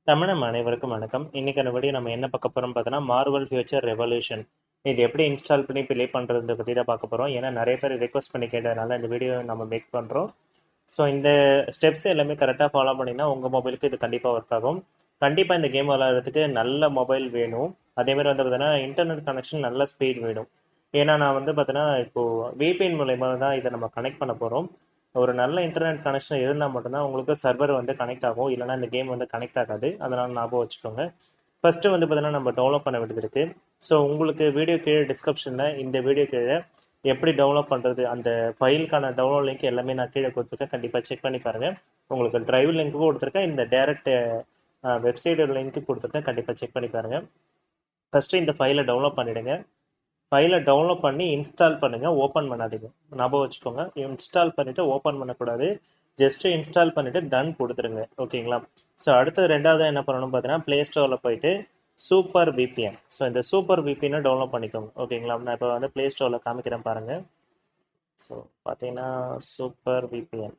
தமிழம் அனைவருக்கும் வணக்கம். இன்னைக்கான வீடியோ நம்ம என்ன பார்க்க போறோம் பார்த்தோன்னா, மார்வல் ஃபியூச்சர் ரெவல்யூஷன். இது எப்படி இன்ஸ்டால் பண்ணி ப்ளே பண்ணுறதை பற்றி தான் பார்க்க போகிறோம். ஏன்னா நிறைய பேர் ரெக்வஸ்ட் பண்ணி கேட்டதுனால இந்த வீடியோ நம்ம மேக் பண்ணுறோம். ஸோ இந்த ஸ்டெப்ஸ் எல்லாமே கரெக்டாக ஃபாலோ பண்ணிங்கன்னா உங்கள் மொபைலுக்கு இது கண்டிப்பாக ஒர்க் ஆகும். கண்டிப்பாக இந்த கேம் விளையாடுறதுக்கு நல்ல மொபைல் வேணும். அதேமாதிரி வந்து பார்த்தீங்கன்னா இன்டர்நெட் கனெக்ஷன் நல்ல ஸ்பீட் வேணும். ஏன்னா நான் வந்து பார்த்தீங்கன்னா இப்போது விபிஎன் மூலயமா தான் இதை நம்ம கனெக்ட் பண்ண போகிறோம். ஒரு நல்ல இன்டர்நெட் கனெக்ஷன் இருந்தால் மட்டும்தான் உங்களுக்கு சர்வர் வந்து கனெக்ட் ஆகும். இல்லைனா இந்த கேம் வந்து கனெக்ட் ஆகாது. அதனால் ஞாபகம் வச்சுக்கோங்க. ஃபஸ்ட்டு வந்து பார்த்தீங்கன்னா நம்ம டெவலப் பண்ண வேண்டியது இருக்குது. ஸோ உங்களுக்கு வீடியோ கீழே டிஸ்கிரிப்ஷனில் இந்த வீடியோ கீழே எப்படி டெவலப் பண்ணுறது அந்த ஃபைலுக்கான டவுன்லோட் லிங்க் எல்லாமே நான் கீழே கொடுத்துருக்கேன். கண்டிப்பாக செக் பண்ணி பாருங்கள். உங்களுக்கு டிரைவ் லிங்க்கும் கொடுத்துருக்கேன். இந்த டேரக்ட் வெப்சைட் லிங்க்கு கொடுத்துருக்கேன். கண்டிப்பாக செக் பண்ணி பாருங்கள். ஃபஸ்ட்டு இந்த ஃபைலை டவுன்லோட் பண்ணிவிடுங்க. ஃபைலை டவுன்லோட் பண்ணி இன்ஸ்டால் பண்ணுங்கள். ஓப்பன் பண்ணாதீங்க. ஞாபகம் வச்சுக்கோங்க. இன்ஸ்டால் பண்ணிவிட்டு ஓப்பன் பண்ணக்கூடாது. ஜஸ்ட்டு இன்ஸ்டால் பண்ணிவிட்டு டன் கொடுத்துருங்க. ஓகேங்களா? ஸோ அடுத்து ரெண்டாவது என்ன பண்ணணும் பார்த்தீங்கன்னா, ப்ளே ஸ்டோரில் போயிட்டு சூப்பர் விபிஎன். ஸோ இந்த சூப்பர் விபிஎனை டவுன்லோட் பண்ணிக்கோங்க. ஓகேங்களா? நான் இப்போ வந்து ப்ளே ஸ்டோரில் காமிக்கிறேன் பாருங்கள். ஸோ பார்த்தீங்கன்னா super VPN.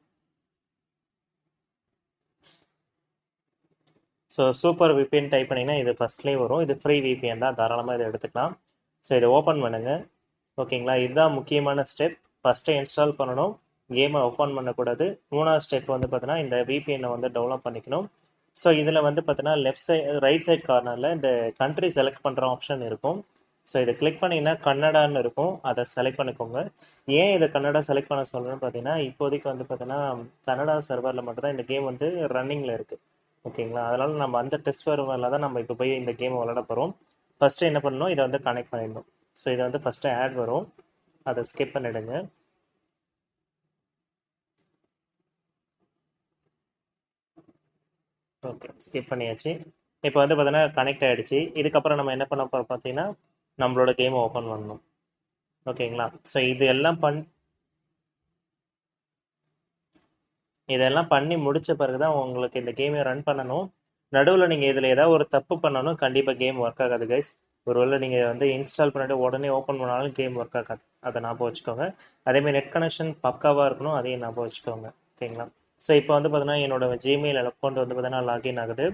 So super VPN type பண்ணிங்கன்னா இது ஃபஸ்ட்லேயே வரும். இது ஃப்ரீ விபிஎன் தான். தாராளமாக இதை எடுத்துக்கலாம். ஸோ இதை ஓப்பன் பண்ணுங்கள். ஓகேங்களா? இதுதான் முக்கியமான ஸ்டெப். ஃபஸ்ட்டு இன்ஸ்டால் பண்ணணும். கேமை ஓப்பன் பண்ணக்கூடாது. மூணாவது ஸ்டெப் வந்து பார்த்தீங்கன்னா இந்த விபிஎன்னை வந்து டெவலப் பண்ணிக்கணும். ஸோ இதில் வந்து பார்த்தீங்கன்னா லெஃப்ட் சைட் ரைட் சைட் கார்னரில் இந்த கண்ட்ரி செலக்ட் பண்ணுற ஆப்ஷன் இருக்கும். ஸோ இதை கிளிக் பண்ணிங்கன்னா கன்னடான்னு இருக்கும். அதை செலக்ட் பண்ணிக்கோங்க. ஏன் இதை கன்னடா செலக்ட் பண்ண சொல்கிறேன்னு பார்த்தீங்கன்னா, இப்போதைக்கு வந்து பார்த்தீங்கன்னா கன்னடா சர்வரில் மட்டும்தான் இந்த கேம் வந்து ரன்னிங்கில் இருக்குது. ஓகேங்களா? அதனால் நம்ம அந்த டெஸ்ட் சர்வரில் தான் நம்ம இப்போ போய் இந்த கேம் விளாட போகிறோம். ஃபஸ்ட்டு என்ன பண்ணணும், இதை வந்து கனெக்ட் பண்ணிடணும். ஸோ இதை வந்து ஃபஸ்ட்டு ஆட் வரும். அதை ஸ்கிப் பண்ணிடுங்க. ஓகே, ஸ்கிப் பண்ணியாச்சு. இப்போ வந்து பார்த்தீங்கன்னா கனெக்ட் ஆகிடுச்சு. இதுக்கப்புறம் நம்ம என்ன பண்ண போகிறோம் பார்த்தீங்கன்னா, நம்மளோட கேமை ஓப்பன் பண்ணணும். ஓகேங்களா? ஸோ இதெல்லாம் பண்ணி முடிச்ச பிறகு தான் உங்களுக்கு இந்த கேமை ரன் பண்ணணும். நடுவில் நீங்கள் இதில் ஏதாவது ஒரு தப்பு பண்ணணும், கண்டிப்பாக கேம் ஒர்க் ஆகாது கைஸ். ஒருவேளை நீங்கள் வந்து இன்ஸ்டால் பண்ணிட்டு உடனே ஓப்பன் பண்ணாலும் கேம் ஒர்க் ஆகாது. அதை ஞாபகம் வச்சுக்கோங்க. அதேமாதிரி நெட் கனெக்ஷன் பக்காவாக இருக்கணும். அதையும் ஞாபகம் வச்சுக்கோங்க. ஓகேங்களா? ஸோ இப்போ வந்து பார்த்தீங்கன்னா என்னோட ஜிமெயில் அக்கௌண்ட் வந்து பார்த்தீங்கன்னா லாகின் ஆகுது.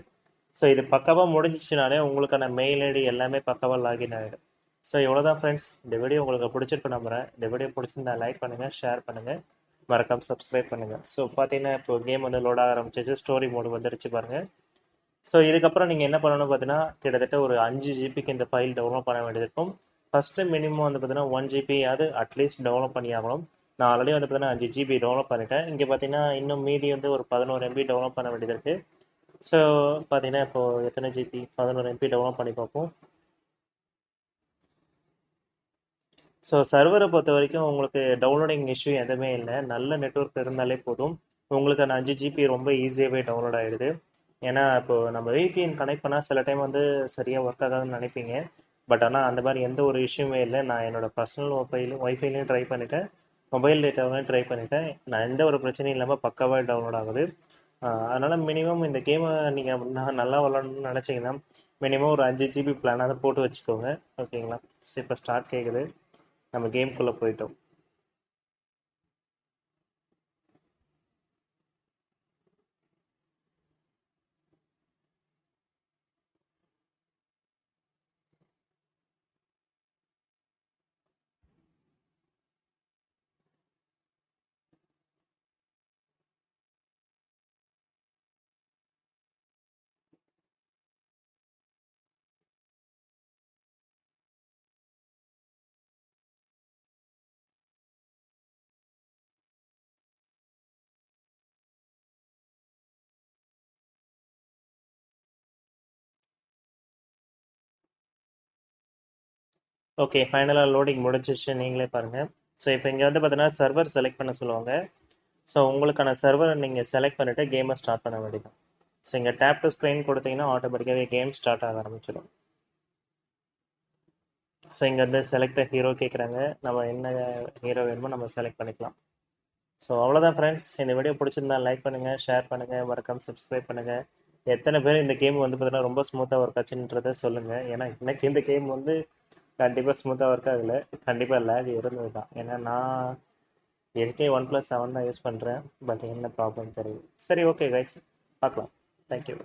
ஸோ இது பக்காவாக முடிஞ்சிச்சுனாலே உங்களுக்கான மெயில் ஐடி எல்லாமே பக்காவாக லாகின் ஆகிடும். ஸோ இவ்வளோதான் ஃப்ரெண்ட்ஸ். இந்த வீடியோ உங்களுக்கு பிடிச்சிருக்கு நம்புகிறேன். இந்த வீடியோ பிடிச்சிருந்தா லைக் பண்ணுங்கள், ஷேர் பண்ணுங்கள், மறக்காம சப்ஸ்கிரைப் பண்ணுங்கள். ஸோ பார்த்தீங்கன்னா இப்போ கேம் வந்து லோட் ஆக ஆரம்பிச்சிச்சு. ஸ்டோரி மோடு வந்துடுச்சு பாருங்கள். ஸோ இதுக்கப்புறம் நீங்கள் என்ன பண்ணணும் பார்த்தீங்கன்னா, கிட்டத்தட்ட ஒரு 5 ஜிபிக்கு இந்த ஃபைல் டவுன்லோட் பண்ண வேண்டியது இருக்கும். ஃபஸ்ட்டு மினிமம் வந்து பார்த்தீங்கன்னா 1 ஜிபியாவது அட்லீஸ்ட் டவுன்லோட் பண்ணி ஆகணும். நான் ஆல்ரெடி வந்து பார்த்தீங்கன்னா 5 ஜிபி டவுன்லோட் பண்ணிட்டேன். இங்கே பார்த்தீங்கன்னா இன்னும் மீதி வந்து ஒரு 11 எம்பி டவுன்லோட் பண்ண வேண்டியது இருக்குது. ஸோ பார்த்தீங்கன்னா இப்போ எத்தனை ஜிபி, 11 எம்பி டவுன்லோட் பண்ணி பார்ப்போம். ஸோ சர்வரை பொறுத்த வரைக்கும் உங்களுக்கு டவுன்லோடிங் இஷ்யூ எதுவுமே இல்லை. நல்ல நெட்வொர்க் இருந்தாலே போதும். உங்களுக்கு அந்த 5 ஜிபி ரொம்ப ஈஸியாகவே டவுன்லோட் ஆகிடுது. ஏன்னா இப்போ நம்ம விபிஎன் கனெக்ட் பண்ணால் சில டைம் வந்து சரியாக ஒர்க் ஆகாதுன்னு நினைப்பீங்க. பட் ஆனால் அந்த மாதிரி எந்த ஒரு இஷ்யூமே இல்லை. நான் என்னோட பர்சனல் ஒய்ஃபைலையும் ட்ரை பண்ணிட்டேன், மொபைல் டேட்டாவையும் ட்ரை பண்ணிட்டேன். நான் எந்த ஒரு பிரச்சனையும் இல்லாமல் பக்காவாக டவுன்லோட் ஆகுது. அதனால் மினிமம் இந்த கேமை நீங்கள் நல்லா விளாடணும்னு நினச்சிங்கன்னா மினிமம் ஒரு 5 ஜிபி பிளானாவது போட்டு வச்சுக்கோங்க. ஓகேங்களா? ஸோ இப்போ ஸ்டார்ட் கேட்குது. நம்ம கேம்குள்ளே போயிட்டோம். ஓகே, ஃபைனலாக லோடிங் முடிஞ்சிச்சு. நீங்களே பாருங்கள். ஸோ இப்போ இங்கே வந்து பார்த்தீங்கன்னா சர்வர் செலக்ட் பண்ண சொல்லுவாங்க. ஸோ உங்களுக்கான சர்வரை நீங்கள் செலக்ட் பண்ணிவிட்டு கேமை ஸ்டார்ட் பண்ண வேண்டியது. ஸோ இங்கே டேப் டு ஸ்க்ரீன் கொடுத்தீங்கன்னா ஆட்டோமேட்டிக்காகவே கேம் ஸ்டார்ட் ஆக ஆரம்பிச்சிடும். ஸோ இங்கே வந்து செலக்ட் த ஹீரோ கேட்குறாங்க. நம்ம என்ன ஹீரோ வேணுமோ நம்ம செலக்ட் பண்ணிக்கலாம். ஸோ அவ்வளோதான் ஃப்ரெண்ட்ஸ். இந்த வீடியோ பிடிச்சிருந்தா லைக் பண்ணுங்கள், ஷேர் பண்ணுங்கள், மறக்காம சப்ஸ்கிரைப் பண்ணுங்கள். எத்தனை பேர் இந்த கேம் வந்து பார்த்தீங்கன்னா ரொம்ப ஸ்மூத்தாக ஒர்க் ஆச்சுன்றதை சொல்லுங்கள். ஏன்னா எனக்கு இந்த கேம் வந்து கண்டிப்பாக ஸ்மூத்தாக ஒர்க் ஆகலை. கண்டிப்பாக லேக் இருந்தது தான். ஏன்னா நான் எதுக்கே OnePlus 7 தான் யூஸ் பண்ணுறேன். பட் என்ன ப்ராப்ளம் தெரியுது. சரி, ஓகே கைஸ், பார்க்கலாம். தேங்க்யூ.